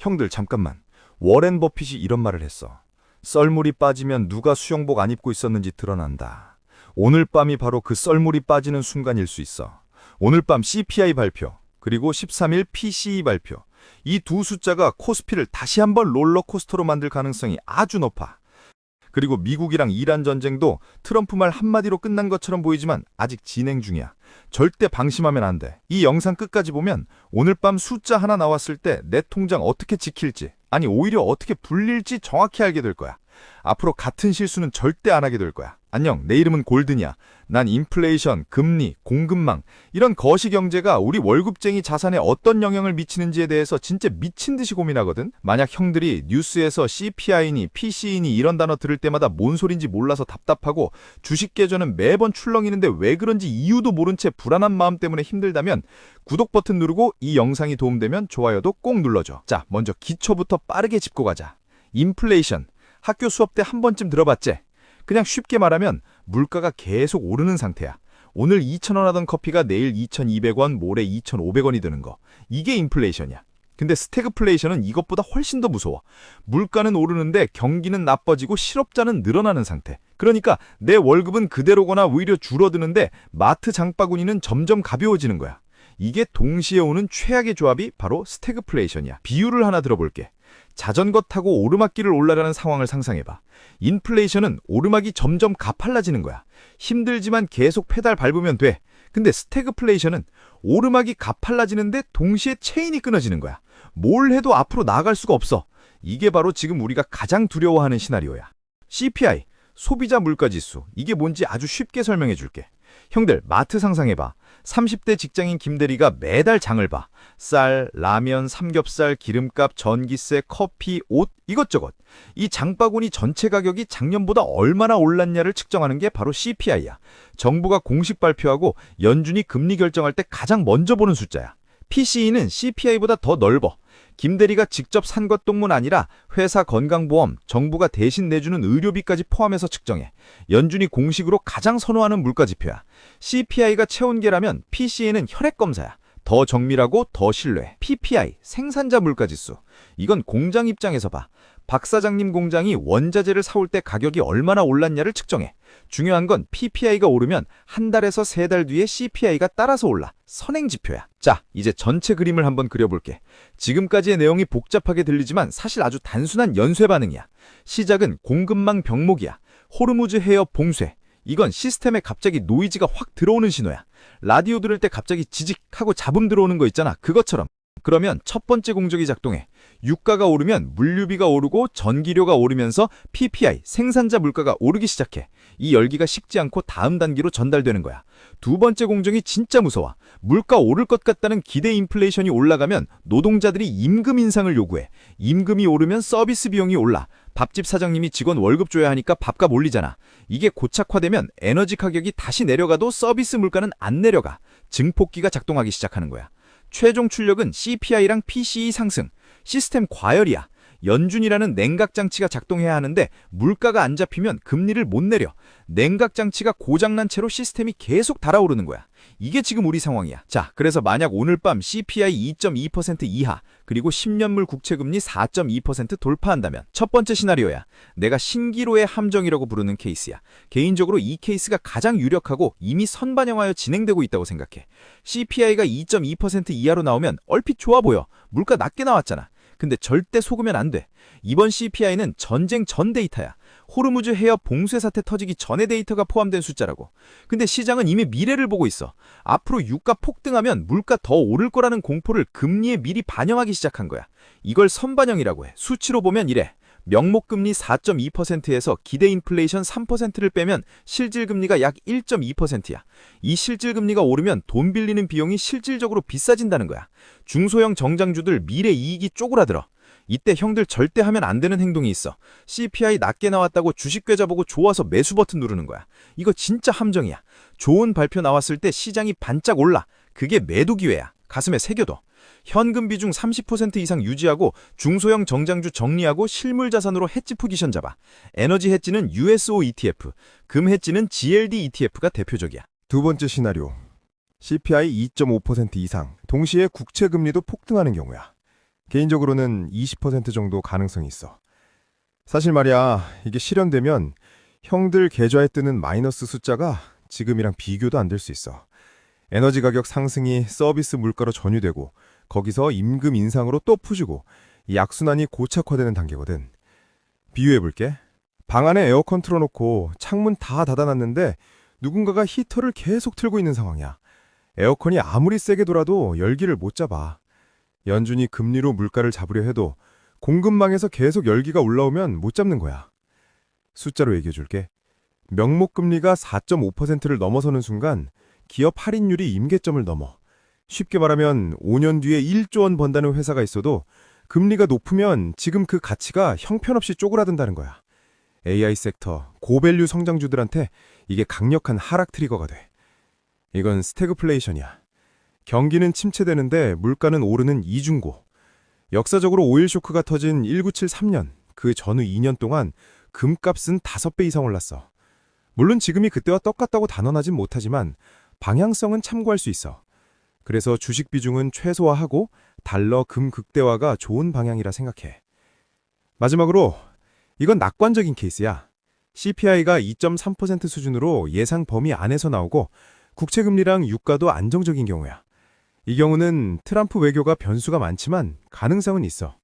형들 잠깐만. 워렌 버핏이 이런 말을 했어. 썰물이 빠지면 누가 수영복 안 입고 있었는지 드러난다. 오늘 밤이 바로 그 썰물이 빠지는 순간일 수 있어. 오늘 밤 CPI 발표, 그리고 13일 PCE 발표. 이 두 숫자가 코스피를 다시 한번 롤러코스터로 만들 가능성이 아주 높아. 그리고 미국이랑 이란 전쟁도 트럼프 말 한마디로 끝난 것처럼 보이지만 아직 진행 중이야. 절대 방심하면 안 돼. 이 영상 끝까지 보면 오늘 밤 숫자 하나 나왔을 때 내 통장 어떻게 지킬지, 아니 오히려 어떻게 불릴지 정확히 알게 될 거야. 앞으로 같은 실수는 절대 안 하게 될 거야. 안녕, 내 이름은 골든이야. 난 인플레이션, 금리, 공급망 이런 거시경제가 우리 월급쟁이 자산에 어떤 영향을 미치는지에 대해서 진짜 미친 듯이 고민하거든. 만약 형들이 뉴스에서 CPI니 PC이니 이런 단어 들을 때마다 뭔 소린지 몰라서 답답하고 주식 계좌는 매번 출렁이는데 왜 그런지 이유도 모른 채 불안한 마음 때문에 힘들다면 구독 버튼 누르고 이 영상이 도움되면 좋아요도 꼭 눌러줘. 자, 먼저 기초부터 빠르게 짚고 가자. 인플레이션. 학교 수업 때 한 번쯤 들어봤지? 그냥 쉽게 말하면 물가가 계속 오르는 상태야. 오늘 2,000원 하던 커피가 내일 2,200원, 모레 2,500원이 되는 거. 이게 인플레이션이야. 근데 스태그플레이션은 이것보다 훨씬 더 무서워. 물가는 오르는데 경기는 나빠지고 실업자는 늘어나는 상태. 그러니까 내 월급은 그대로거나 오히려 줄어드는데 마트 장바구니는 점점 가벼워지는 거야. 이게 동시에 오는 최악의 조합이 바로 스태그플레이션이야. 비유를 하나 들어볼게. 자전거 타고 오르막길을 올라가는 상황을 상상해봐. 인플레이션은 오르막이 점점 가팔라지는 거야. 힘들지만 계속 페달 밟으면 돼. 근데 스태그플레이션은 오르막이 가팔라지는데 동시에 체인이 끊어지는 거야. 뭘 해도 앞으로 나아갈 수가 없어. 이게 바로 지금 우리가 가장 두려워하는 시나리오야. CPI, 소비자 물가지수. 이게 뭔지 아주 쉽게 설명해 줄게. 형들, 마트 상상해봐. 30대 직장인 김대리가 매달 장을 봐. 쌀, 라면, 삼겹살, 기름값, 전기세, 커피, 옷, 이것저것. 이 장바구니 전체 가격이 작년보다 얼마나 올랐냐를 측정하는 게 바로 CPI야. 정부가 공식 발표하고 연준이 금리 결정할 때 가장 먼저 보는 숫자야. PCE는 CPI보다 더 넓어. 김대리가 직접 산 것뿐만 아니라 회사 건강보험, 정부가 대신 내주는 의료비까지 포함해서 측정해. 연준이 공식으로 가장 선호하는 물가지표야. CPI가 체온계라면 PCE는 혈액검사야. 더 정밀하고 더 신뢰해. PPI, 생산자 물가지수. 이건 공장 입장에서 봐. 박 사장님 공장이 원자재를 사올 때 가격이 얼마나 올랐냐를 측정해. 중요한 건 PPI가 오르면 한 달에서 세 달 뒤에 CPI가 따라서 올라. 선행지표야. 자, 이제 전체 그림을 한번 그려볼게. 지금까지의 내용이 복잡하게 들리지만 사실 아주 단순한 연쇄 반응이야. 시작은 공급망 병목이야. 호르무즈 해협 봉쇄. 이건 시스템에 갑자기 노이즈가 확 들어오는 신호야. 라디오 들을 때 갑자기 지직하고 잡음 들어오는 거 있잖아. 그것처럼. 그러면 첫 번째 공정이 작동해. 유가가 오르면 물류비가 오르고 전기료가 오르면서 PPI, 생산자 물가가 오르기 시작해. 이 열기가 식지 않고 다음 단계로 전달되는 거야. 두 번째 공정이 진짜 무서워. 물가 오를 것 같다는 기대 인플레이션이 올라가면 노동자들이 임금 인상을 요구해. 임금이 오르면 서비스 비용이 올라. 밥집 사장님이 직원 월급 줘야 하니까 밥값 올리잖아. 이게 고착화되면 에너지 가격이 다시 내려가도 서비스 물가는 안 내려가. 증폭기가 작동하기 시작하는 거야. 최종 출력은 CPI랑 PCE 상승, 시스템 과열이야. 연준이라는 냉각장치가 작동해야 하는데 물가가 안 잡히면 금리를 못 내려. 냉각장치가 고장난 채로 시스템이 계속 달아오르는 거야. 이게 지금 우리 상황이야. 자, 그래서 만약 오늘 밤 CPI 2.2% 이하, 그리고 10년물 국채금리 4.2% 돌파한다면 첫 번째 시나리오야. 내가 신기로의 함정이라고 부르는 케이스야. 개인적으로 이 케이스가 가장 유력하고 이미 선반영하여 진행되고 있다고 생각해. CPI가 2.2% 이하로 나오면 얼핏 좋아 보여. 물가 낮게 나왔잖아. 근데 절대 속으면 안 돼. 이번 CPI는 전쟁 전 데이터야. 호르무즈 해협 봉쇄 사태 터지기 전의 데이터가 포함된 숫자라고. 근데 시장은 이미 미래를 보고 있어. 앞으로 유가 폭등하면 물가 더 오를 거라는 공포를 금리에 미리 반영하기 시작한 거야. 이걸 선반영이라고 해. 수치로 보면 이래. 명목금리 4.2%에서 기대 인플레이션 3%를 빼면 실질금리가 약 1.2%야. 이 실질금리가 오르면 돈 빌리는 비용이 실질적으로 비싸진다는 거야. 중소형 정장주들 미래 이익이 쪼그라들어. 이때 형들 절대 하면 안 되는 행동이 있어. CPI 낮게 나왔다고 주식 계좌 보고 좋아서 매수 버튼 누르는 거야. 이거 진짜 함정이야. 좋은 발표 나왔을 때 시장이 반짝 올라. 그게 매도 기회야. 가슴에 새겨둬. 현금 비중 30% 이상 유지하고 중소형 정장주 정리하고 실물 자산으로 해지 포지션 잡아. 에너지 해지는 USO ETF, 금 해지는 GLD ETF가 대표적이야. 두 번째 시나리오. CPI 2.5% 이상, 동시에 국채 금리도 폭등하는 경우야. 개인적으로는 20% 정도 가능성이 있어. 사실 말이야, 이게 실현되면 형들 계좌에 뜨는 마이너스 숫자가 지금이랑 비교도 안 될 수 있어. 에너지 가격 상승이 서비스 물가로 전유되고 거기서 임금 인상으로 또 푸지고 이 악순환이 고착화되는 단계거든. 비유해볼게. 방 안에 에어컨 틀어놓고 창문 다 닫아놨는데 누군가가 히터를 계속 틀고 있는 상황이야. 에어컨이 아무리 세게 돌아도 열기를 못 잡아. 연준이 금리로 물가를 잡으려 해도 공급망에서 계속 열기가 올라오면 못 잡는 거야. 숫자로 얘기해줄게. 명목금리가 4.5%를 넘어서는 순간 기업 할인율이 임계점을 넘어. 쉽게 말하면 5년 뒤에 1조 원 번다는 회사가 있어도 금리가 높으면 지금 그 가치가 형편없이 쪼그라든다는 거야. AI 섹터, 고밸류 성장주들한테 이게 강력한 하락 트리거가 돼. 이건 스태그플레이션이야. 경기는 침체되는데 물가는 오르는 이중고. 역사적으로 오일 쇼크가 터진 1973년, 그 전후 2년 동안 금값은 5배 이상 올랐어. 물론 지금이 그때와 똑같다고 단언하진 못하지만 방향성은 참고할 수 있어. 그래서 주식 비중은 최소화하고 달러 금 극대화가 좋은 방향이라 생각해. 마지막으로 이건 낙관적인 케이스야. CPI가 2.3% 수준으로 예상 범위 안에서 나오고 국채금리랑 유가도 안정적인 경우야. 이 경우는 트럼프 외교가 변수가 많지만 가능성은 있어.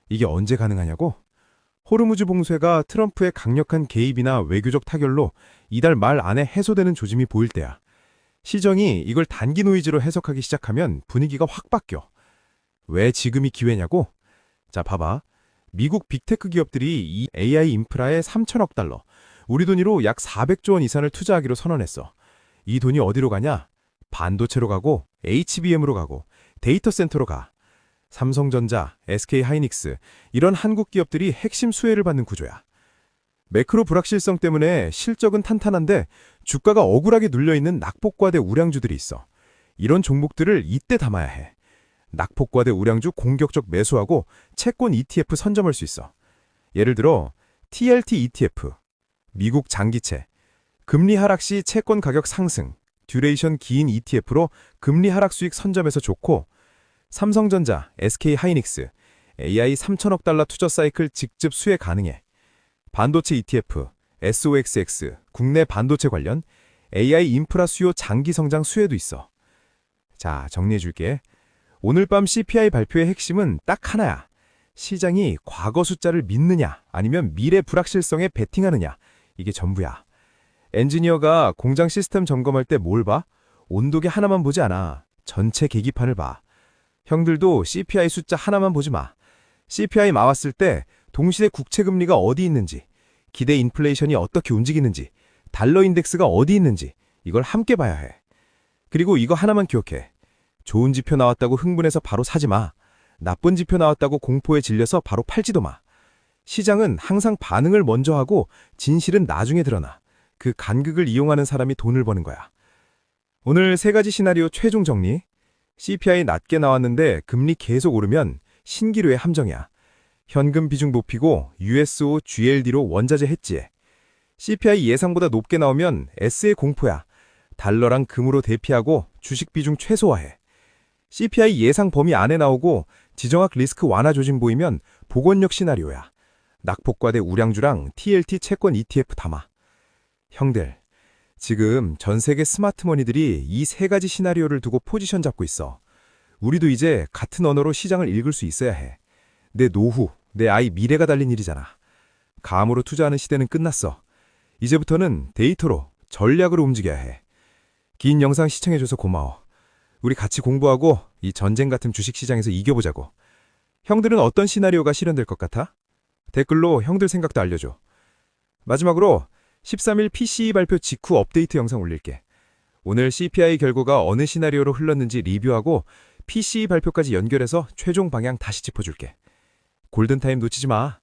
이게 언제 가능하냐고? 호르무즈 봉쇄가 트럼프의 강력한 개입이나 외교적 타결로 이달 말 안에 해소되는 조짐이 보일 때야. 시정이 이걸 단기 노이즈로 해석하기 시작하면 분위기가 확 바뀌어. 왜 지금이 기회냐고? 자, 봐봐. 미국 빅테크 기업들이 이 AI 인프라에 3천억 달러, 우리 돈으로 약 400조 원 이상을 투자하기로 선언했어. 이 돈이 어디로 가냐? 반도체로 가고 HBM으로 가고 데이터 센터로 가. 삼성전자, SK하이닉스 이런 한국 기업들이 핵심 수혜를 받는 구조야. 매크로 불확실성 때문에 실적은 탄탄한데 주가가 억울하게 눌려있는 낙폭과대 우량주들이 있어. 이런 종목들을 이때 담아야 해. 낙폭과대 우량주 공격적 매수하고 채권 ETF 선점할 수 있어. 예를 들어 TLT ETF, 미국 장기채, 금리 하락 시 채권 가격 상승, 듀레이션 긴 ETF로 금리 하락 수익 선점해서 좋고, 삼성전자, SK하이닉스, AI 3천억 달러 투자 사이클 직접 수혜 가능해. 반도체 ETF, SOXX, 국내 반도체 관련 AI 인프라 수요 장기 성장 수혜도 있어. 자, 정리해줄게. 오늘 밤 CPI 발표의 핵심은 딱 하나야. 시장이 과거 숫자를 믿느냐 아니면 미래 불확실성에 베팅하느냐. 이게 전부야. 엔지니어가 공장 시스템 점검할 때 뭘 봐? 온도계 하나만 보지 않아. 전체 계기판을 봐. 형들도 CPI 숫자 하나만 보지 마. CPI 나왔을 때 동시에 국채금리가 어디 있는지, 기대 인플레이션이 어떻게 움직이는지, 달러 인덱스가 어디 있는지 이걸 함께 봐야 해. 그리고 이거 하나만 기억해. 좋은 지표 나왔다고 흥분해서 바로 사지 마. 나쁜 지표 나왔다고 공포에 질려서 바로 팔지도 마. 시장은 항상 반응을 먼저 하고 진실은 나중에 드러나. 그 간극을 이용하는 사람이 돈을 버는 거야. 오늘 3가지 시나리오 최종 정리. CPI 낮게 나왔는데 금리 계속 오르면 신기루의 함정이야. 현금 비중 높이고 USO, GLD로 원자재 해지해. CPI 예상보다 높게 나오면 S의 공포야. 달러랑 금으로 대피하고 주식 비중 최소화해. CPI 예상 범위 안에 나오고 지정학 리스크 완화 조짐 보이면 복원력 시나리오야. 낙폭과대 우량주랑 TLT 채권 ETF 담아. 형들, 지금 전 세계 스마트머니들이 이 3가지 시나리오를 두고 포지션 잡고 있어. 우리도 이제 같은 언어로 시장을 읽을 수 있어야 해. 내 노후, 내 아이 미래가 달린 일이잖아. 감으로 투자하는 시대는 끝났어. 이제부터는 데이터로, 전략으로 움직여야 해. 긴 영상 시청해줘서 고마워. 우리 같이 공부하고 이 전쟁 같은 주식시장에서 이겨보자고. 형들은 어떤 시나리오가 실현될 것 같아? 댓글로 형들 생각도 알려줘. 마지막으로 13일 PCE 발표 직후 업데이트 영상 올릴게. 오늘 CPI 결과가 어느 시나리오로 흘렀는지 리뷰하고 PCE 발표까지 연결해서 최종 방향 다시 짚어줄게. 골든타임 놓치지 마.